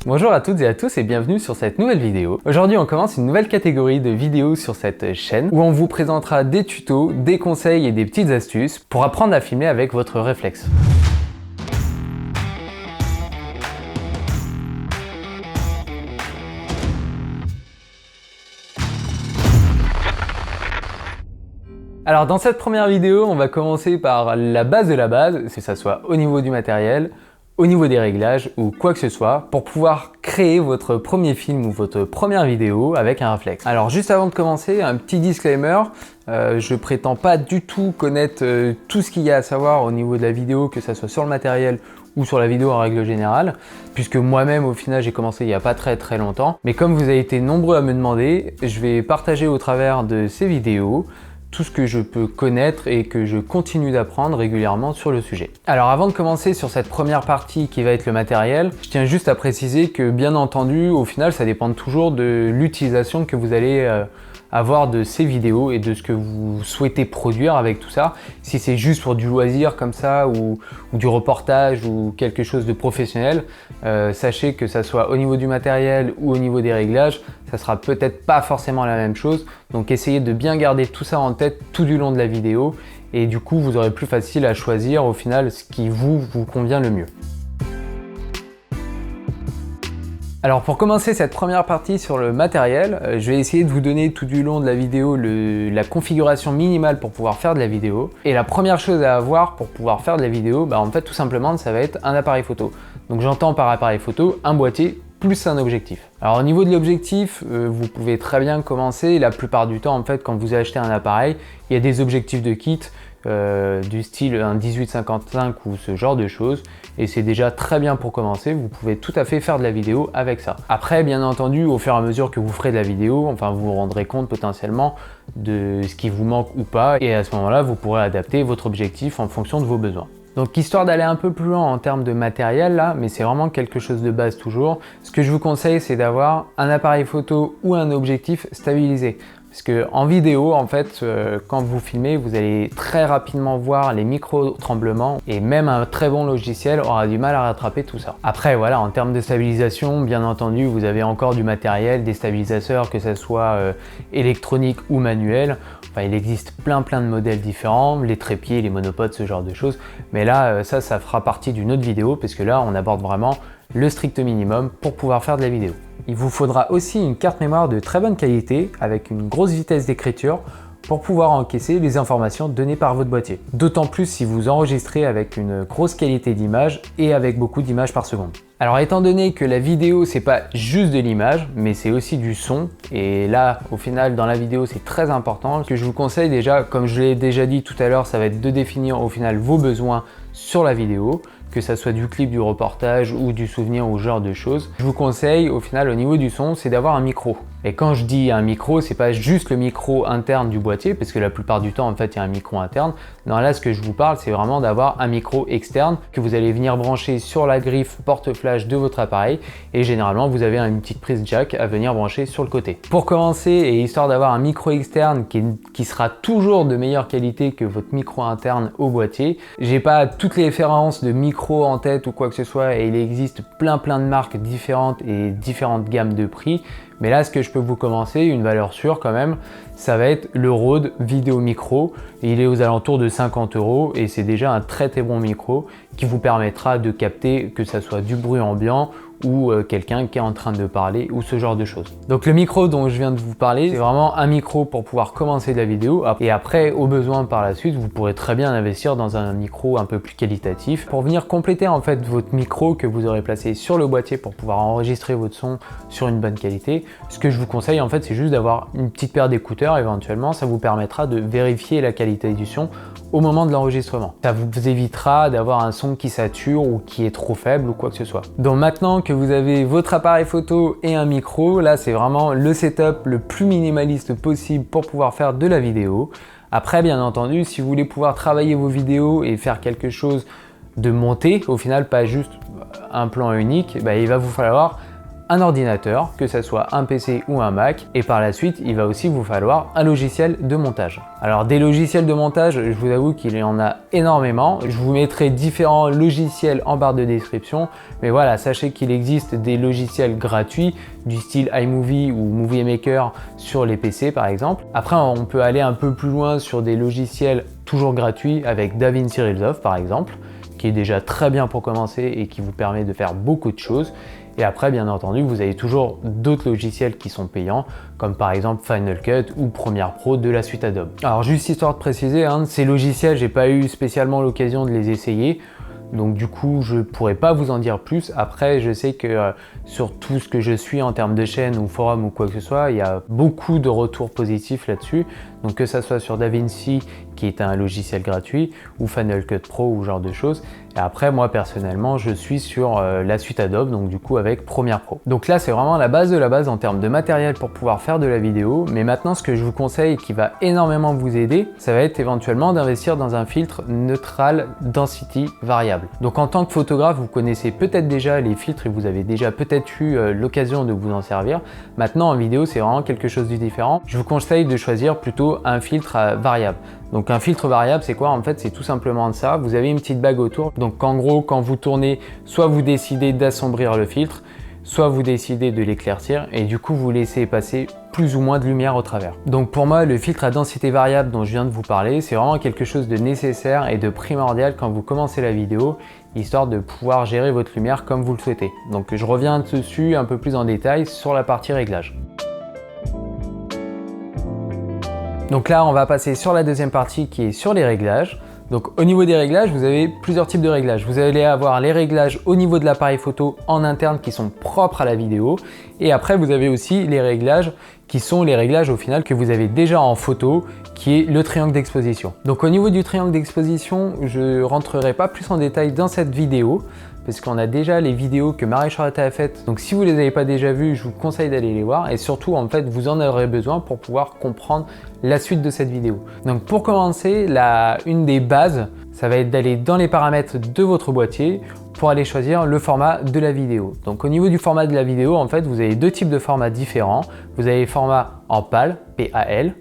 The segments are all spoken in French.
Bonjour à toutes et à tous et bienvenue sur cette nouvelle vidéo. Aujourd'hui on commence une nouvelle catégorie de vidéos sur cette chaîne où on vous présentera des tutos, des conseils et des petites astuces pour apprendre à filmer avec votre réflexe. Alors dans cette première vidéo, on va commencer par la base de la base, que ça soit au niveau du matériel, au niveau des réglages ou quoi que ce soit, pour pouvoir créer votre premier film ou votre première vidéo avec un réflexe. Alors juste avant de commencer, un petit disclaimer, je prétends pas du tout connaître tout ce qu'il y a à savoir au niveau de la vidéo, que ça soit sur le matériel ou sur la vidéo en règle générale, puisque moi-même au final j'ai commencé il n'y a pas très longtemps. Mais comme vous avez été nombreux à me demander, je vais partager au travers de ces vidéos tout ce que je peux connaître et que je continue d'apprendre régulièrement sur le sujet. Alors avant de commencer sur cette première partie qui va être le matériel, je tiens juste à préciser que bien entendu, au final, ça dépend toujours de l'utilisation que vous allez avoir de ces vidéos et de ce que vous souhaitez produire avec tout ça. Si c'est juste pour du loisir comme ça ou du reportage ou quelque chose de professionnel, sachez que ça soit au niveau du matériel ou au niveau des réglages, ça sera peut-être pas forcément la même chose. Donc essayez de bien garder tout ça en tête tout du long de la vidéo et du coup vous aurez plus facile à choisir au final ce qui vous convient le mieux. Alors pour commencer cette première partie sur le matériel, je vais essayer de vous donner tout du long de la vidéo la configuration minimale pour pouvoir faire de la vidéo. Et la première chose à avoir pour pouvoir faire de la vidéo, en fait tout simplement ça va être un appareil photo. Donc j'entends par appareil photo un boîtier plus un objectif. Alors au niveau de l'objectif, vous pouvez très bien commencer. La plupart du temps en fait quand vous achetez un appareil, il y a des objectifs de kit du style un 18-55 ou ce genre de choses et c'est déjà très bien pour commencer. Vous pouvez tout à fait faire de la vidéo avec ça. Après bien entendu au fur et à mesure que vous ferez de la vidéo, vous vous rendrez compte potentiellement de ce qui vous manque ou pas et à ce moment là vous pourrez adapter votre objectif en fonction de vos besoins. Donc histoire d'aller un peu plus loin en termes de matériel là, mais c'est vraiment quelque chose de base toujours, ce que je vous conseille c'est d'avoir un appareil photo ou un objectif stabilisé. Parce que en vidéo, en fait, quand vous filmez, vous allez très rapidement voir les micro-tremblements et même un très bon logiciel aura du mal à rattraper tout ça. Après, voilà, en termes de stabilisation, bien entendu, vous avez encore du matériel, des stabilisateurs, que ce soit électronique ou manuel. Il existe plein de modèles différents, les trépieds, les monopodes, ce genre de choses. Mais là, ça fera partie d'une autre vidéo parce que là, on aborde vraiment le strict minimum pour pouvoir faire de la vidéo. Il vous faudra aussi une carte mémoire de très bonne qualité avec une grosse vitesse d'écriture pour pouvoir encaisser les informations données par votre boîtier. D'autant plus si vous enregistrez avec une grosse qualité d'image et avec beaucoup d'images par seconde. Alors étant donné que la vidéo c'est pas juste de l'image mais c'est aussi du son et là au final dans la vidéo c'est très important, ce que je vous conseille déjà comme je l'ai déjà dit tout à l'heure, ça va être de définir au final vos besoins sur la vidéo, que ça soit du clip, du reportage ou du souvenir ou ce genre de choses. Je vous conseille au final au niveau du son, c'est d'avoir un micro. Et quand je dis un micro, c'est pas juste le micro interne du boîtier, parce que la plupart du temps en fait il y a un micro interne. Non, là ce que je vous parle, c'est vraiment d'avoir un micro externe que vous allez venir brancher sur la griffe porte-flash de votre appareil et généralement vous avez une petite prise jack à venir brancher sur le côté. Pour commencer et histoire d'avoir un micro externe qui sera toujours de meilleure qualité que votre micro interne au boîtier, j'ai pas toutes les références de micro en tête ou quoi que ce soit et il existe plein de marques différentes et différentes gammes de prix. Mais là, ce que je peux vous commencer, une valeur sûre quand même, ça va être le Rode Vidéo Micro. Il est aux alentours de 50 € et c'est déjà un très bon micro qui vous permettra de capter que ça soit du bruit ambiant ou quelqu'un qui est en train de parler ou ce genre de choses. Donc le micro dont je viens de vous parler, c'est vraiment un micro pour pouvoir commencer de la vidéo et après au besoin par la suite, vous pourrez très bien investir dans un micro un peu plus qualitatif pour venir compléter en fait votre micro que vous aurez placé sur le boîtier pour pouvoir enregistrer votre son sur une bonne qualité. Ce que je vous conseille en fait, c'est juste d'avoir une petite paire d'écouteurs éventuellement, ça vous permettra de vérifier la qualité du son au moment de l'enregistrement. Ça vous évitera d'avoir un son qui sature ou qui est trop faible ou quoi que ce soit. Donc maintenant que vous avez votre appareil photo et un micro, là c'est vraiment le setup le plus minimaliste possible pour pouvoir faire de la vidéo. Après bien entendu, si vous voulez pouvoir travailler vos vidéos et faire quelque chose de monté, au final pas juste un plan unique, il va vous falloir un ordinateur, que ce soit un PC ou un Mac, et par la suite, il va aussi vous falloir un logiciel de montage. Alors des logiciels de montage, je vous avoue qu'il y en a énormément. Je vous mettrai différents logiciels en barre de description, mais voilà, sachez qu'il existe des logiciels gratuits du style iMovie ou Movie Maker sur les PC par exemple. Après, on peut aller un peu plus loin sur des logiciels toujours gratuits avec DaVinci Resolve par exemple, qui est déjà très bien pour commencer et qui vous permet de faire beaucoup de choses. Et après, bien entendu, vous avez toujours d'autres logiciels qui sont payants, comme par exemple Final Cut ou Premiere Pro de la suite Adobe. Alors juste histoire de préciser, ces logiciels, j'ai pas eu spécialement l'occasion de les essayer. Donc du coup, je ne pourrais pas vous en dire plus. Après, je sais que sur tout ce que je suis en termes de chaîne ou forum ou quoi que ce soit, il y a beaucoup de retours positifs là-dessus. Donc que ça soit sur DaVinci, qui est un logiciel gratuit, ou Final Cut Pro ou ce genre de choses. Et après, moi personnellement, je suis sur la suite Adobe, donc du coup avec Premiere Pro. Donc là, c'est vraiment la base de la base en termes de matériel pour pouvoir faire de la vidéo. Mais maintenant, ce que je vous conseille et qui va énormément vous aider, ça va être éventuellement d'investir dans un filtre neutral density variable. Donc en tant que photographe, vous connaissez peut-être déjà les filtres et vous avez déjà peut-être eu l'occasion de vous en servir. Maintenant, en vidéo, c'est vraiment quelque chose de différent. Je vous conseille de choisir plutôt un filtre variable. Donc un filtre variable, c'est quoi? En fait, c'est tout simplement ça. Vous avez une petite bague autour. Donc en gros, quand vous tournez, soit vous décidez d'assombrir le filtre, soit vous décidez de l'éclaircir et du coup, vous laissez passer plus ou moins de lumière au travers. Donc pour moi, le filtre à densité variable dont je viens de vous parler, c'est vraiment quelque chose de nécessaire et de primordial quand vous commencez la vidéo, histoire de pouvoir gérer votre lumière comme vous le souhaitez. Donc je reviens dessus un peu plus en détail sur la partie réglage. Donc là, on va passer sur la deuxième partie qui est sur les réglages. Donc au niveau des réglages, vous avez plusieurs types de réglages. Vous allez avoir les réglages au niveau de l'appareil photo en interne qui sont propres à la vidéo. Et après, vous avez aussi les réglages qui sont les réglages au final que vous avez déjà en photo, qui est le triangle d'exposition. Donc au niveau du triangle d'exposition, je ne rentrerai pas plus en détail dans cette vidéo, parce qu'on a déjà les vidéos que Marie-Charlotte a faites. Donc si vous ne les avez pas déjà vues, je vous conseille d'aller les voir. Et surtout, en fait, vous en aurez besoin pour pouvoir comprendre la suite de cette vidéo. Donc pour commencer, une des bases, ça va être d'aller dans les paramètres de votre boîtier pour aller choisir le format de la vidéo. Donc au niveau du format de la vidéo, en fait, vous avez deux types de formats différents. Vous avez le format en PAL, P-A-L,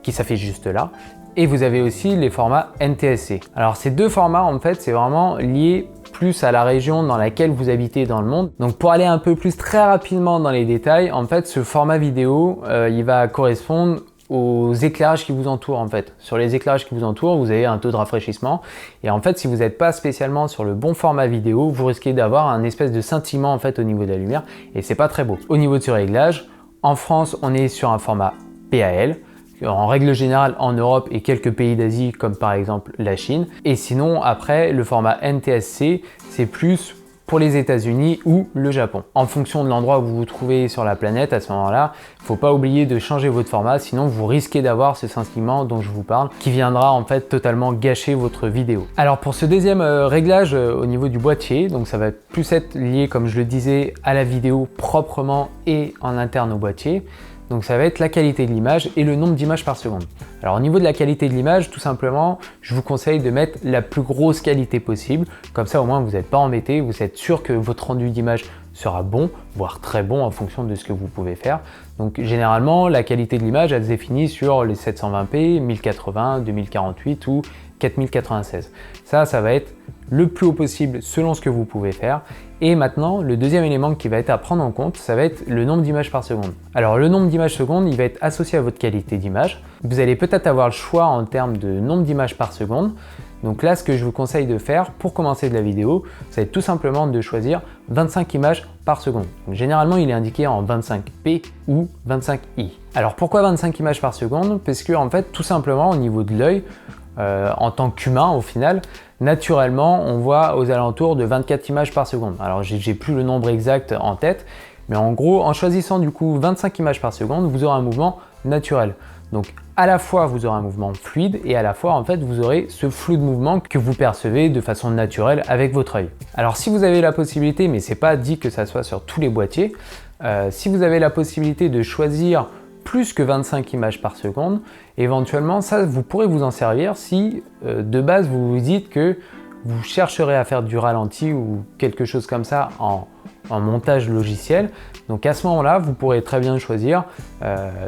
qui s'affiche juste là. Et vous avez aussi les formats NTSC. Alors ces deux formats, en fait, c'est vraiment lié plus à la région dans laquelle vous habitez dans le monde. Donc pour aller un peu plus très rapidement dans les détails, en fait, ce format vidéo, il va correspondre aux éclairages qui vous entourent en fait. Sur les éclairages qui vous entourent, vous avez un taux de rafraîchissement et en fait, si vous n'êtes pas spécialement sur le bon format vidéo, vous risquez d'avoir un espèce de scintillement en fait au niveau de la lumière et c'est pas très beau. Au niveau de ce réglage, en France, on est sur un format PAL. En règle générale en Europe et quelques pays d'Asie comme par exemple la Chine. Et sinon après le format NTSC c'est plus pour les États-Unis ou le Japon. En fonction de l'endroit où vous vous trouvez sur la planète à ce moment-là, il ne faut pas oublier de changer votre format, sinon vous risquez d'avoir ce scintillement dont je vous parle qui viendra en fait totalement gâcher votre vidéo. Alors pour ce deuxième réglage au niveau du boîtier, donc ça va plus être lié comme je le disais à la vidéo proprement et en interne au boîtier. Donc ça va être la qualité de l'image et le nombre d'images par seconde. Alors au niveau de la qualité de l'image, tout simplement, je vous conseille de mettre la plus grosse qualité possible. Comme ça au moins vous n'êtes pas embêté, vous êtes sûr que votre rendu d'image sera bon, voire très bon en fonction de ce que vous pouvez faire. Donc généralement, la qualité de l'image, elle se définit sur les 720p, 1080, 2048 ou 4096. Ça va être le plus haut possible selon ce que vous pouvez faire. Et maintenant, le deuxième élément qui va être à prendre en compte, ça va être le nombre d'images par seconde. Alors le nombre d'images seconde, il va être associé à votre qualité d'image. Vous allez peut-être avoir le choix en termes de nombre d'images par seconde. Donc là, ce que je vous conseille de faire pour commencer de la vidéo, ça va être tout simplement de choisir 25 images par seconde. Donc, généralement, il est indiqué en 25p ou 25i. Alors pourquoi 25 images par seconde? Parce que en fait, tout simplement, au niveau de l'œil, en tant qu'humain au final, naturellement on voit aux alentours de 24 images par seconde. Alors j'ai plus le nombre exact en tête, mais en gros en choisissant du coup 25 images par seconde, vous aurez un mouvement naturel. Donc à la fois vous aurez un mouvement fluide et à la fois en fait vous aurez ce flou de mouvement que vous percevez de façon naturelle avec votre œil. Alors si vous avez la possibilité, mais c'est pas dit que ça soit sur tous les boîtiers, si vous avez la possibilité de choisir plus que 25 images par seconde, éventuellement ça vous pourrez vous en servir si de base vous vous dites que vous chercherez à faire du ralenti ou quelque chose comme ça en en montage logiciel. Donc à ce moment-là, vous pourrez très bien choisir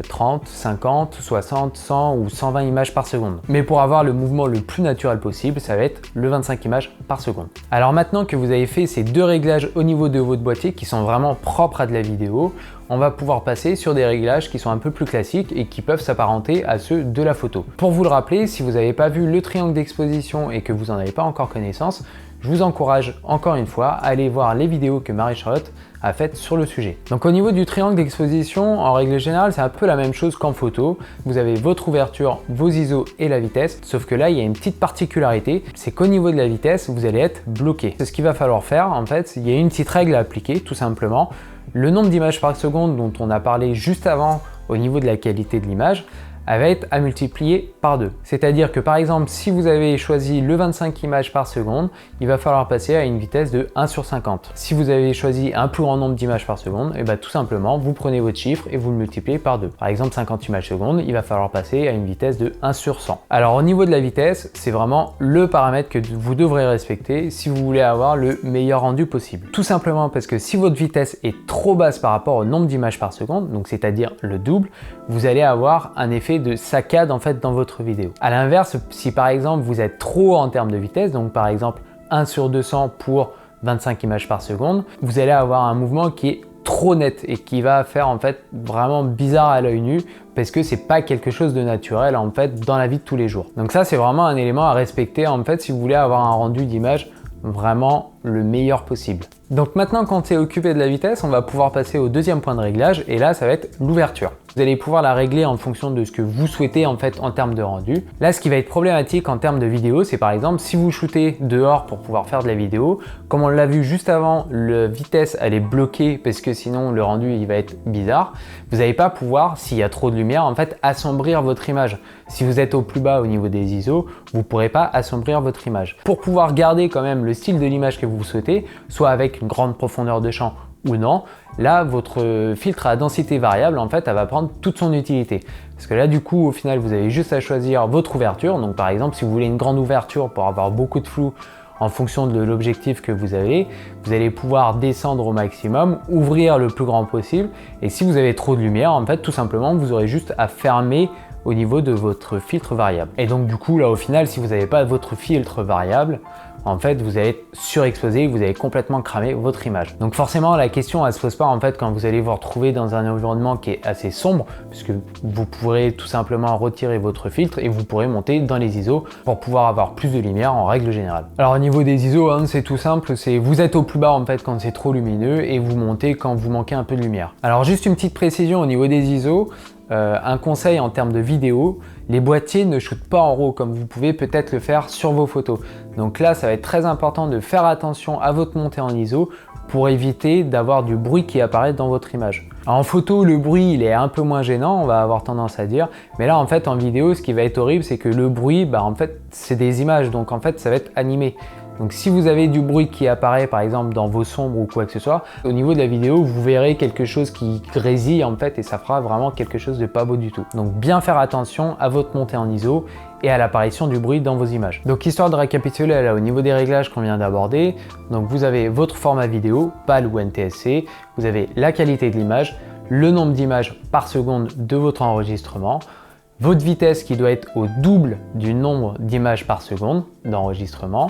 30, 50, 60, 100 ou 120 images par seconde. Mais pour avoir le mouvement le plus naturel possible, ça va être le 25 images par seconde. Alors maintenant que vous avez fait ces deux réglages au niveau de votre boîtier qui sont vraiment propres à de la vidéo, on va pouvoir passer sur des réglages qui sont un peu plus classiques et qui peuvent s'apparenter à ceux de la photo. Pour vous le rappeler, si vous n'avez pas vu le triangle d'exposition et que vous n'en avez pas encore connaissance, je vous encourage encore une fois à aller voir les vidéos que Marie-Charlotte a faites sur le sujet. Donc au niveau du triangle d'exposition, en règle générale, c'est un peu la même chose qu'en photo. Vous avez votre ouverture, vos ISO et la vitesse, sauf que là, il y a une petite particularité, c'est qu'au niveau de la vitesse, vous allez être bloqué. C'est ce qu'il va falloir faire, en fait, il y a une petite règle à appliquer, tout simplement. Le nombre d'images par seconde dont on a parlé juste avant au niveau de la qualité de l'image, elle va être à multiplier par 2. C'est-à-dire que par exemple, si vous avez choisi le 25 images par seconde, il va falloir passer à une vitesse de 1 sur 50. Si vous avez choisi un plus grand nombre d'images par seconde, et bien tout simplement, vous prenez votre chiffre et vous le multipliez par 2. Par exemple, 50 images seconde, il va falloir passer à une vitesse de 1 sur 100. Alors au niveau de la vitesse, c'est vraiment le paramètre que vous devrez respecter si vous voulez avoir le meilleur rendu possible. Tout simplement parce que si votre vitesse est trop basse par rapport au nombre d'images par seconde, donc c'est-à-dire le double, vous allez avoir un effet de saccade en fait dans votre vidéo. À l'inverse, si par exemple vous êtes trop haut en termes de vitesse, donc par exemple 1 sur 200 pour 25 images par seconde, vous allez avoir un mouvement qui est trop net et qui va faire en fait vraiment bizarre à l'œil nu parce que c'est pas quelque chose de naturel en fait dans la vie de tous les jours. Donc ça c'est vraiment un élément à respecter en fait si vous voulez avoir un rendu d'image vraiment le meilleur possible. Donc maintenant quand c'est occupé de la vitesse, on va pouvoir passer au deuxième point de réglage et là ça va être l'ouverture. Vous allez pouvoir la régler en fonction de ce que vous souhaitez en fait en termes de rendu. Là ce qui va être problématique en termes de vidéo, c'est par exemple si vous shootez dehors pour pouvoir faire de la vidéo, comme on l'a vu juste avant, la vitesse elle est bloquée parce que sinon le rendu il va être bizarre. Vous n'allez pas pouvoir, s'il y a trop de lumière, en fait assombrir votre image. Si vous êtes au plus bas au niveau des ISO, vous ne pourrez pas assombrir votre image. Pour pouvoir garder quand même le style de l'image que vous souhaitez, soit avec une grande profondeur de champ ou non, là votre filtre à densité variable en fait elle va prendre toute son utilité. Parce que là du coup au final vous avez juste à choisir votre ouverture. Donc par exemple si vous voulez une grande ouverture pour avoir beaucoup de flou en fonction de l'objectif que vous allez pouvoir descendre au maximum, ouvrir le plus grand possible et si vous avez trop de lumière en fait tout simplement vous aurez juste à fermer au niveau de votre filtre variable. Et donc du coup là au final si vous n'avez pas votre filtre variable, en fait vous allez être surexposé, vous allez complètement cramer votre image. Donc forcément la question elle se pose pas en fait quand vous allez vous retrouver dans un environnement qui est assez sombre, puisque vous pourrez tout simplement retirer votre filtre et vous pourrez monter dans les ISO pour pouvoir avoir plus de lumière en règle générale. Alors au niveau des ISO hein, c'est tout simple, c'est vous êtes au plus bas en fait quand c'est trop lumineux et vous montez quand vous manquez un peu de lumière. Alors juste une petite précision au niveau des ISO, un conseil en termes de vidéo, les boîtiers ne shootent pas en RAW comme vous pouvez peut-être le faire sur vos photos. Donc là, ça va être très important de faire attention à votre montée en ISO pour éviter d'avoir du bruit qui apparaît dans votre image. Alors en photo, le bruit il est un peu moins gênant, on va avoir tendance à dire, mais là en fait en vidéo, ce qui va être horrible, c'est que le bruit, en fait, c'est des images, donc en fait, ça va être animé. Donc si vous avez du bruit qui apparaît par exemple dans vos sombres ou quoi que ce soit, au niveau de la vidéo, vous verrez quelque chose qui grésille en fait et ça fera vraiment quelque chose de pas beau du tout. Donc bien faire attention à votre montée en ISO et à l'apparition du bruit dans vos images. Donc histoire de récapituler là au niveau des réglages qu'on vient d'aborder, donc vous avez votre format vidéo, PAL ou NTSC, vous avez la qualité de l'image, le nombre d'images par seconde de votre enregistrement, votre vitesse qui doit être au double du nombre d'images par seconde d'enregistrement,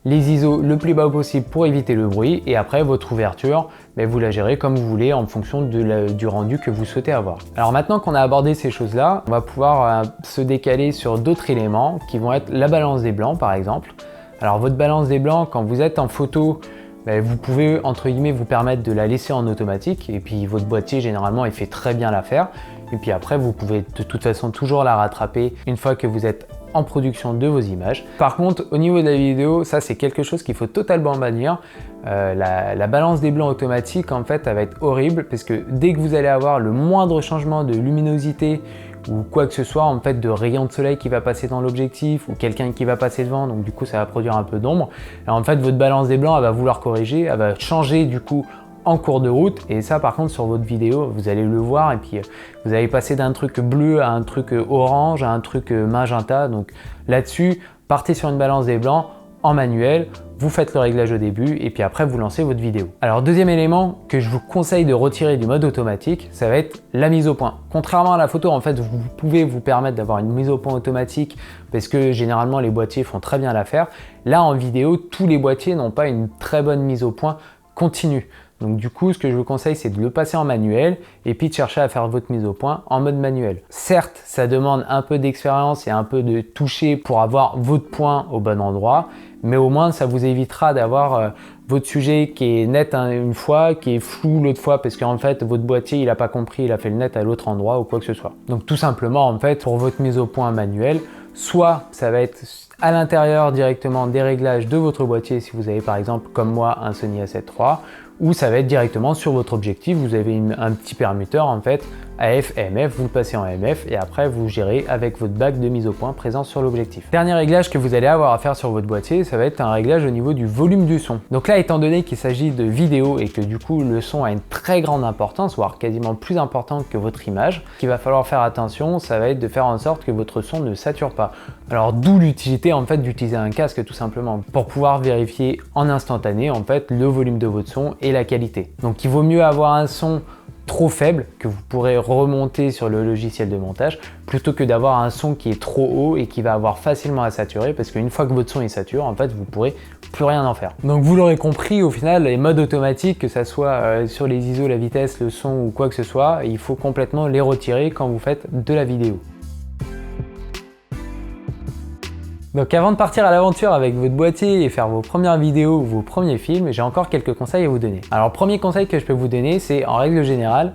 les ISO le plus bas possible pour éviter le bruit et après votre ouverture, vous la gérez comme vous voulez en fonction du rendu que vous souhaitez avoir. Alors maintenant qu'on a abordé ces choses-là, on va pouvoir se décaler sur d'autres éléments qui vont être la balance des blancs par exemple. Alors votre balance des blancs, quand vous êtes en photo, vous pouvez entre guillemets vous permettre de la laisser en automatique et puis votre boîtier généralement il fait très bien l'affaire et puis après vous pouvez de toute façon toujours la rattraper une fois que vous êtes en production de vos images. Par contre au niveau de la vidéo, ça c'est quelque chose qu'il faut totalement bannir. La balance des blancs automatique en fait elle va être horrible parce que dès que vous allez avoir le moindre changement de luminosité ou quoi que ce soit en fait de rayon de soleil qui va passer dans l'objectif ou quelqu'un qui va passer devant, donc du coup ça va produire un peu d'ombre, et en fait votre balance des blancs elle va vouloir corriger, elle va changer du coup en cours de route et ça par contre sur votre vidéo vous allez le voir et puis vous allez passer d'un truc bleu à un truc orange à un truc magenta. Donc là-dessus partez sur une balance des blancs en manuel, vous faites le réglage au début et puis après vous lancez votre vidéo. Alors deuxième élément que je vous conseille de retirer du mode automatique, ça va être la mise au point. Contrairement à la photo, en fait, vous pouvez vous permettre d'avoir une mise au point automatique parce que généralement les boîtiers font très bien l'affaire. Là en vidéo, tous les boîtiers n'ont pas une très bonne mise au point continue. Donc du coup, ce que je vous conseille, c'est de le passer en manuel et puis de chercher à faire votre mise au point en mode manuel. Certes, ça demande un peu d'expérience et un peu de toucher pour avoir votre point au bon endroit, mais au moins ça vous évitera d'avoir votre sujet qui est net une fois, qui est flou l'autre fois parce qu'en fait votre boîtier il n'a pas compris, il a fait le net à l'autre endroit ou quoi que ce soit. Donc tout simplement en fait pour votre mise au point manuel, soit ça va être à l'intérieur directement des réglages de votre boîtier si vous avez par exemple comme moi un Sony A7 III, ou ça va être directement sur votre objectif, vous avez un petit permuteur en fait, AF, EMF, vous le passez en EMF et après vous gérez avec votre bague de mise au point présent sur l'objectif. Dernier réglage que vous allez avoir à faire sur votre boîtier, ça va être un réglage au niveau du volume du son. Donc là, étant donné qu'il s'agit de vidéo et que du coup le son a une très grande importance, voire quasiment plus importante que votre image, ce qu'il va falloir faire attention, ça va être de faire en sorte que votre son ne sature pas. Alors d'où l'utilité en fait d'utiliser un casque tout simplement pour pouvoir vérifier en instantané en fait le volume de votre son et la qualité. Donc il vaut mieux avoir un son trop faible que vous pourrez remonter sur le logiciel de montage plutôt que d'avoir un son qui est trop haut et qui va avoir facilement à saturer parce qu'une fois que votre son est saturé, en fait, vous pourrez plus rien en faire. Donc vous l'aurez compris, au final, les modes automatiques, que ça soit sur les ISO, la vitesse, le son ou quoi que ce soit, il faut complètement les retirer quand vous faites de la vidéo. Donc avant de partir à l'aventure avec votre boîtier et faire vos premières vidéos ou vos premiers films, j'ai encore quelques conseils à vous donner. Alors premier conseil que je peux vous donner, c'est en règle générale,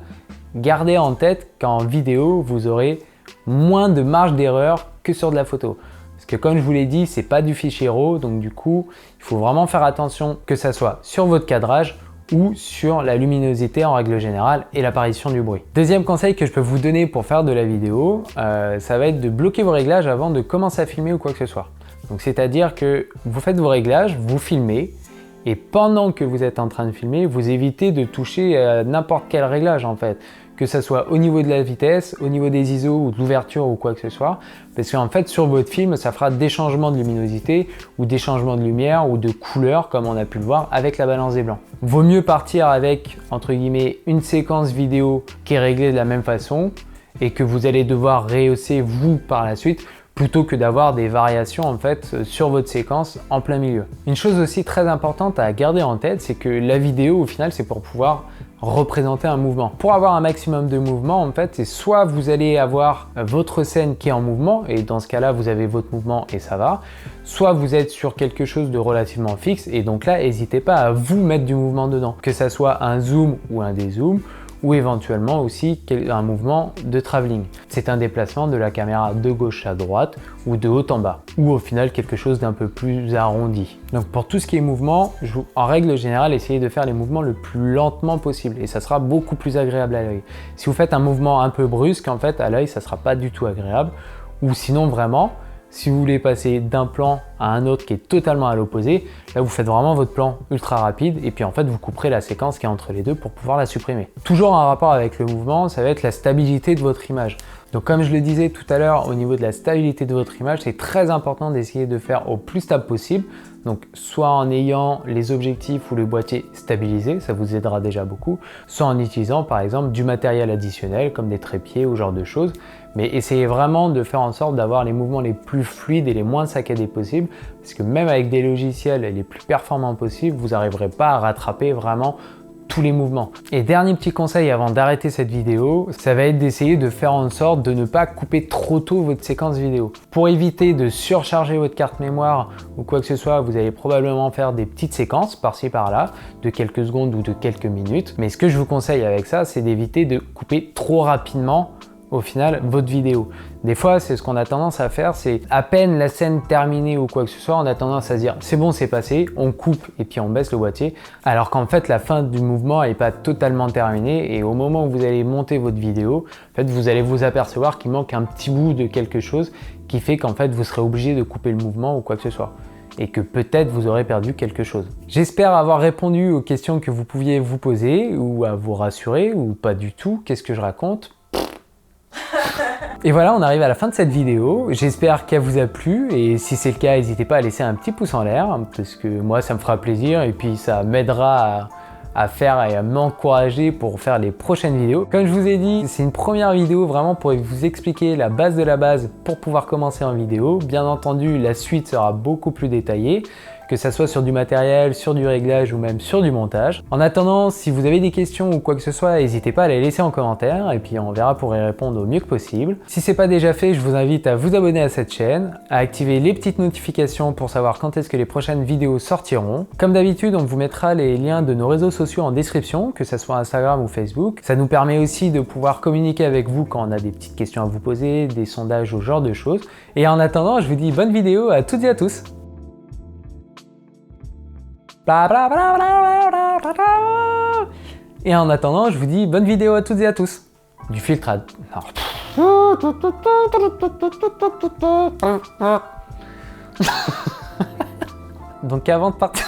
gardez en tête qu'en vidéo, vous aurez moins de marge d'erreur que sur de la photo. Parce que comme je vous l'ai dit, c'est pas du fichier RAW, donc du coup, il faut vraiment faire attention que ça soit sur votre cadrage ou sur la luminosité en règle générale et l'apparition du bruit. Deuxième conseil que je peux vous donner pour faire de la vidéo, ça va être de bloquer vos réglages avant de commencer à filmer ou quoi que ce soit. Donc c'est-à-dire que vous faites vos réglages, vous filmez et pendant que vous êtes en train de filmer, vous évitez de toucher à n'importe quel réglage en fait. Que ça soit au niveau de la vitesse, au niveau des ISO ou de l'ouverture ou quoi que ce soit. Parce qu'en fait, sur votre film, ça fera des changements de luminosité ou des changements de lumière ou de couleur comme on a pu le voir avec la balance des blancs. Vaut mieux partir avec, entre guillemets, une séquence vidéo qui est réglée de la même façon et que vous allez devoir rehausser vous par la suite plutôt que d'avoir des variations en fait sur votre séquence en plein milieu. Une chose aussi très importante à garder en tête, c'est que la vidéo au final c'est pour pouvoir représenter un mouvement. Pour avoir un maximum de mouvement en fait, c'est soit vous allez avoir votre scène qui est en mouvement et dans ce cas-là vous avez votre mouvement et ça va, soit vous êtes sur quelque chose de relativement fixe et donc là n'hésitez pas à vous mettre du mouvement dedans, que ça soit un zoom ou un dézoom, ou éventuellement aussi un mouvement de travelling. C'est un déplacement de la caméra de gauche à droite ou de haut en bas, ou au final quelque chose d'un peu plus arrondi. Donc pour tout ce qui est mouvement, en règle générale, essayez de faire les mouvements le plus lentement possible et ça sera beaucoup plus agréable à l'œil. Si vous faites un mouvement un peu brusque, en fait, à l'œil, ça sera pas du tout agréable, ou sinon vraiment, si vous voulez passer d'un plan à un autre qui est totalement à l'opposé, là vous faites vraiment votre plan ultra rapide et puis en fait vous couperez la séquence qui est entre les deux pour pouvoir la supprimer. Toujours en rapport avec le mouvement, ça va être la stabilité de votre image. Donc comme je le disais tout à l'heure, au niveau de la stabilité de votre image, c'est très important d'essayer de faire au plus stable possible. Donc soit en ayant les objectifs ou le boîtier stabilisé, ça vous aidera déjà beaucoup, soit en utilisant par exemple du matériel additionnel comme des trépieds ou ce genre de choses. Mais essayez vraiment de faire en sorte d'avoir les mouvements les plus fluides et les moins saccadés possibles, parce que même avec des logiciels les plus performants possibles, vous n'arriverez pas à rattraper vraiment tous les mouvements. Et dernier petit conseil avant d'arrêter cette vidéo, ça va être d'essayer de faire en sorte de ne pas couper trop tôt votre séquence vidéo. Pour éviter de surcharger votre carte mémoire ou quoi que ce soit, vous allez probablement faire des petites séquences par-ci par-là, de quelques secondes ou de quelques minutes. Mais ce que je vous conseille avec ça, c'est d'éviter de couper trop rapidement au final votre vidéo. Des fois, c'est ce qu'on a tendance à faire, c'est à peine la scène terminée ou quoi que ce soit, on a tendance à se dire c'est bon, c'est passé, on coupe et puis on baisse le boîtier, alors qu'en fait la fin du mouvement n'est pas totalement terminée et au moment où vous allez monter votre vidéo, en fait, vous allez vous apercevoir qu'il manque un petit bout de quelque chose qui fait qu'en fait vous serez obligé de couper le mouvement ou quoi que ce soit. Et que peut-être vous aurez perdu quelque chose. J'espère avoir répondu aux questions que vous pouviez vous poser ou à vous rassurer ou pas du tout. Qu'est-ce que je raconte ? Et voilà, on arrive à la fin de cette vidéo. J'espère qu'elle vous a plu et si c'est le cas, n'hésitez pas à laisser un petit pouce en l'air parce que moi, ça me fera plaisir et puis ça m'aidera à faire et à m'encourager pour faire les prochaines vidéos. Comme je vous ai dit, c'est une première vidéo vraiment pour vous expliquer la base de la base pour pouvoir commencer en vidéo. Bien entendu, la suite sera beaucoup plus détaillée, que ça soit sur du matériel, sur du réglage ou même sur du montage. En attendant, si vous avez des questions ou quoi que ce soit, n'hésitez pas à les laisser en commentaire et puis on verra pour y répondre au mieux que possible. Si c'est pas déjà fait, je vous invite à vous abonner à cette chaîne, à activer les petites notifications pour savoir quand est-ce que les prochaines vidéos sortiront. Comme d'habitude, on vous mettra les liens de nos réseaux sociaux en description, que ce soit Instagram ou Facebook. Ça nous permet aussi de pouvoir communiquer avec vous quand on a des petites questions à vous poser, des sondages ou ce genre de choses. Et en attendant, je vous dis bonne vidéo à toutes et à tous. Et en attendant, je vous dis bonne vidéo à toutes et à tous. Du filtre à... Non. Donc avant de partir...